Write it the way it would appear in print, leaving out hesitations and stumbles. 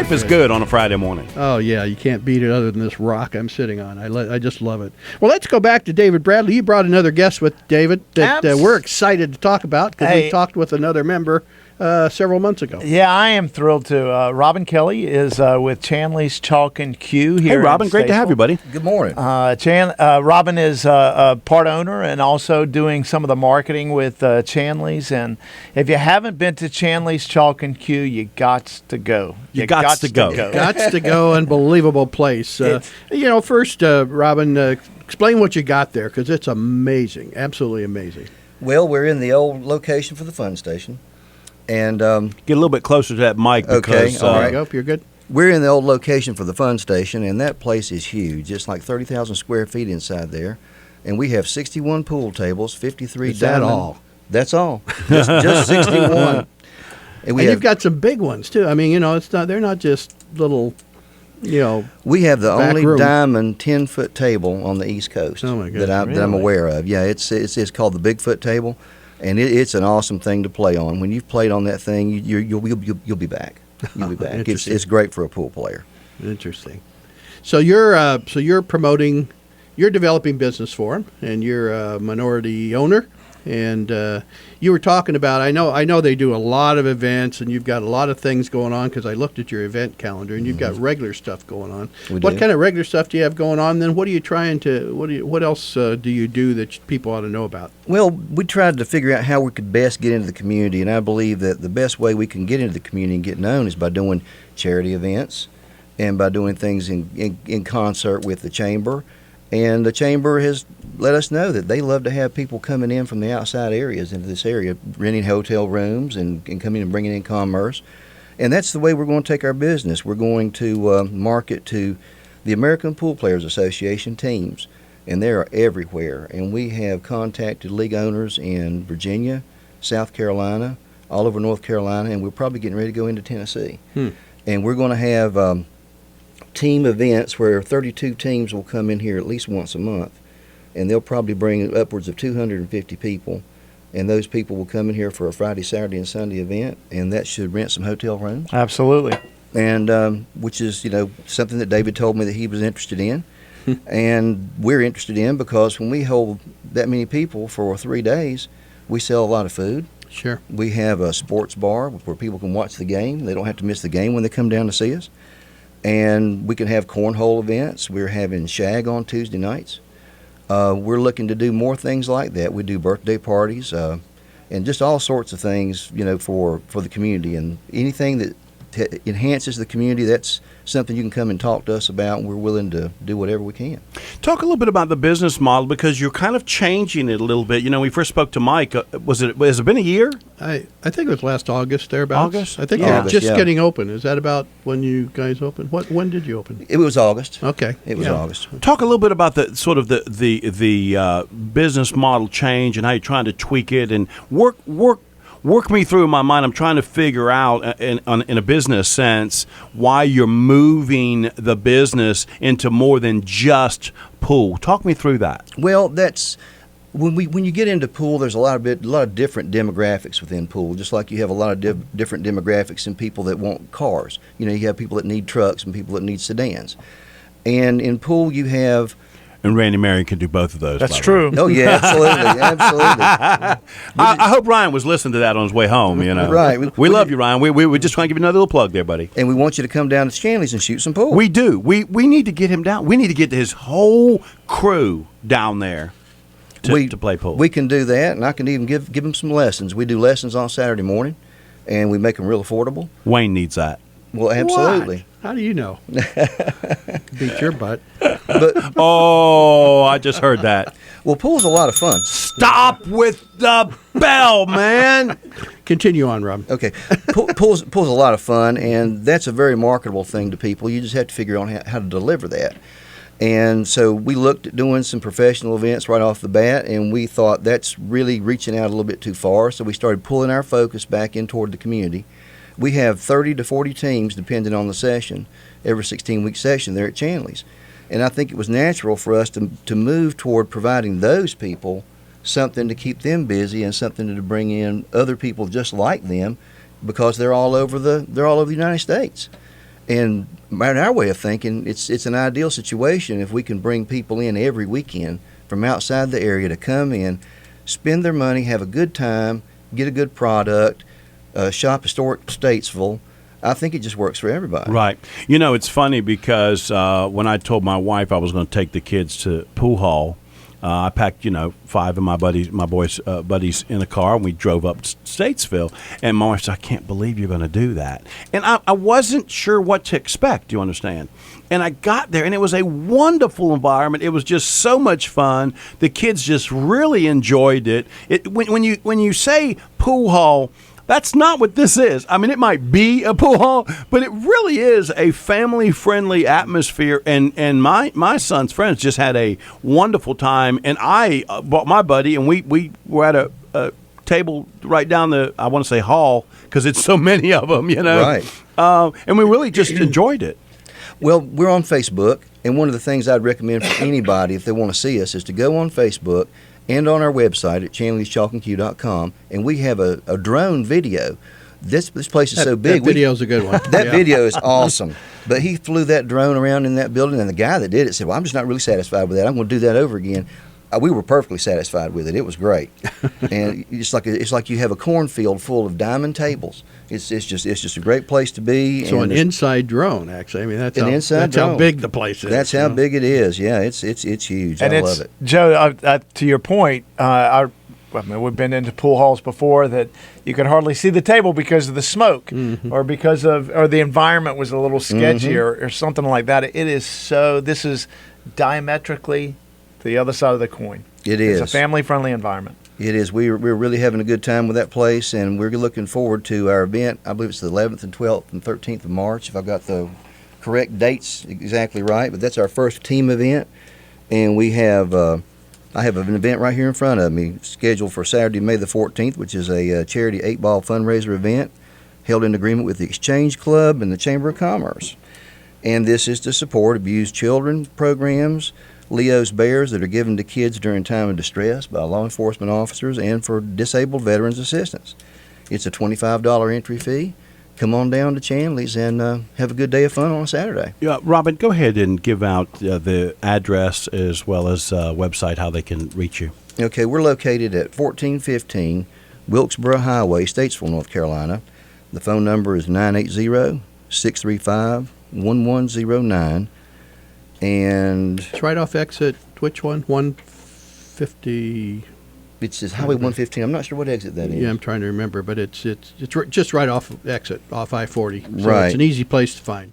life is good on a Friday morning. Oh, yeah, you can't beat it other than this rock I'm sitting on. I just love it. Well, let's go back to David Bradley. You brought another guest with David that we're excited to talk about because we talked with another member several months ago. Yeah, I am thrilled to. Robin Kelly is with Chandley's Chalk and Q here. Hey, Robin, great to have you, buddy. Good morning. Robin is a part owner and also doing some of the marketing with Chandley's. And if you haven't been to Chandley's Chalk and Q, you got to go. You got to go. Gots to go. Unbelievable place. First, Robin, explain what you got there because it's amazing. Absolutely amazing. Well, we're in the old location for the fun station. And get a little bit closer to that mic. Because, all right. You're good. We're in the old location for the fun station, and that place is huge. It's like 30,000 square feet inside there. And we have 61 pool tables, 53 Is that all? That's all. Just 61. And you've got some big ones, too. I mean, they're not just little, We have the only room. diamond 10-foot table on the East Coast Oh my goodness, that I'm aware of. Yeah, it's called the Bigfoot table. And it's an awesome thing to play on. When you've played on that thing, you'll be back. You'll be back. It's great for a pool player. Interesting. So you're promoting, you're developing business for them, and you're a minority owner. And you were talking about, I know they do a lot of events, and you've got a lot of things going on because I looked at your event calendar, and you've got regular stuff going on. What kind of regular stuff do you have going on? Then what else do you do that people ought to know about? Well, we tried to figure out how we could best get into the community, and I believe that the best way we can get into the community and get known is by doing charity events and by doing things in concert with the chamber. And the chamber has let us know that they love to have people coming in from the outside areas into this area, renting hotel rooms and coming and bringing in commerce. And that's the way we're going to take our business. We're going to market to the American Pool Players Association teams, and they are everywhere. And we have contacted league owners in Virginia, South Carolina, all over North Carolina, and we're probably getting ready to go into Tennessee. And we're going to have team events where 32 teams will come in here at least once a month, and they'll probably bring upwards of 250 people, and those people will come in here for a Friday, Saturday, and Sunday event, and that should rent some hotel rooms. Absolutely. And which is something that David told me that he was interested in, and we're interested in because when we hold that many people for 3 days, we sell a lot of food. Sure. We have a sports bar where people can watch the game. They don't have to miss the game when they come down to see us. And we can have cornhole events. We're having shag on Tuesday nights. We're looking to do more things like that. We do birthday parties and just all sorts of things, for the community. And anything that enhances the community, that's something you can come and talk to us about, and we're willing to do whatever we can. Talk a little bit about the business model because you're kind of changing it a little bit. We first spoke to Mike. Has it been a year? I think it was last August, thereabouts. August? I think Yeah. you're just Yeah. getting open. Is that about when you guys opened? When did you open? It was August. Okay. It was August. Talk a little bit about the sort of the business model change and how you're trying to tweak it and work me through in my mind. I'm trying to figure out in a business sense why you're moving the business into more than just pool. Talk me through that. Well, that's when you get into pool, there's a lot of different demographics within pool. Just like you have a lot of different demographics in people that want cars. You have people that need trucks and people that need sedans. And in pool, you have. And Randy Marion can do both of those. That's true. Oh yeah, absolutely. I hope Ryan was listening to that on his way home. Right. We love you, Ryan. We're just trying to give you another little plug there, buddy. And we want you to come down to Chandley's and shoot some pool. We do. We need to get him down. We need to get his whole crew down there to play pool. We can do that, and I can even give them some lessons. We do lessons on Saturday morning, and we make them real affordable. Wayne needs that. Well, absolutely. What? How do you know? Beat your butt. But I just heard that. Well, pool's a lot of fun. Stop with the bell, man. Continue on, Rob. Okay. Pool's a lot of fun, and that's a very marketable thing to people. You just have to figure out how to deliver that. And so we looked at doing some professional events right off the bat, and we thought that's really reaching out a little bit too far. So we started pulling our focus back in toward the community. We have 30 to 40 teams, depending on the session, every 16-week session there at Chandley's. And I think it was natural for us to move toward providing those people something to keep them busy and something to bring in other people just like them, because they're all over the United States. And by our way of thinking, it's an ideal situation if we can bring people in every weekend from outside the area to come in, spend their money, have a good time, get a good product, shop historic Statesville. I think it just works for everybody. Right. You know, it's funny because when I told my wife I was going to take the kids to pool hall, I packed, 5 of my boys' buddies in a car, and we drove up to Statesville. And my wife said, "I can't believe you're going to do that." And I wasn't sure what to expect. You understand? And I got there, and it was a wonderful environment. It was just so much fun. The kids just really enjoyed it. When you say pool hall, that's not what this is. I mean, it might be a pool hall, but it really is a family-friendly atmosphere. And my son's friends just had a wonderful time. And I brought my buddy, and we were at a table right down I want to say hall, because it's so many of them, Right. And we really just enjoyed it. Well, we're on Facebook, and one of the things I'd recommend for anybody if they want to see us is to go on Facebook and on our website at chandleyschalkandq.com, and we have a drone video. This place is so big. That video's a good one. That video is awesome. But he flew that drone around in that building, and the guy that did it said, "Well, I'm just not really satisfied with that. I'm going to do that over again." We were perfectly satisfied with it. It was great, and it's like you have a cornfield full of diamond tables. It's just a great place to be. So and an inside drone, actually. I mean, that's inside how drone. big the place is. That's how big it is. Yeah, it's huge. And I love it. Joe, to your point, I mean, we've been into pool halls before that you could hardly see the table because of the smoke, or because or the environment was a little sketchy, or something like that. It is so. This is diametrically the other side of the coin. It is. It's a family-friendly environment. It is. We're really having a good time with that place, and we're looking forward to our event. I believe it's the 11th and 12th and 13th of March, if I've got the correct dates exactly right. But that's our first team event, and we have I have an event right here in front of me scheduled for Saturday, May the 14th, which is a charity 8-ball fundraiser event held in agreement with the Exchange Club and the Chamber of Commerce. And this is to support abused children programs, Leo's Bears that are given to kids during time of distress by law enforcement officers, and for disabled veterans assistance. It's a $25 entry fee. Come on down to Chandley's and have a good day of fun on a Saturday. Yeah, Robin, go ahead and give out the address as well as website, how they can reach you. Okay, we're located at 1415 Wilkesboro Highway, Statesville, North Carolina. The phone number is 980-635-1109. And It's right off exit, which one? 150. it says Highway 115. I'm not sure what exit that is. Yeah, I'm trying to remember, but it's just right off exit, off I-40. So Right. it's an easy place to find.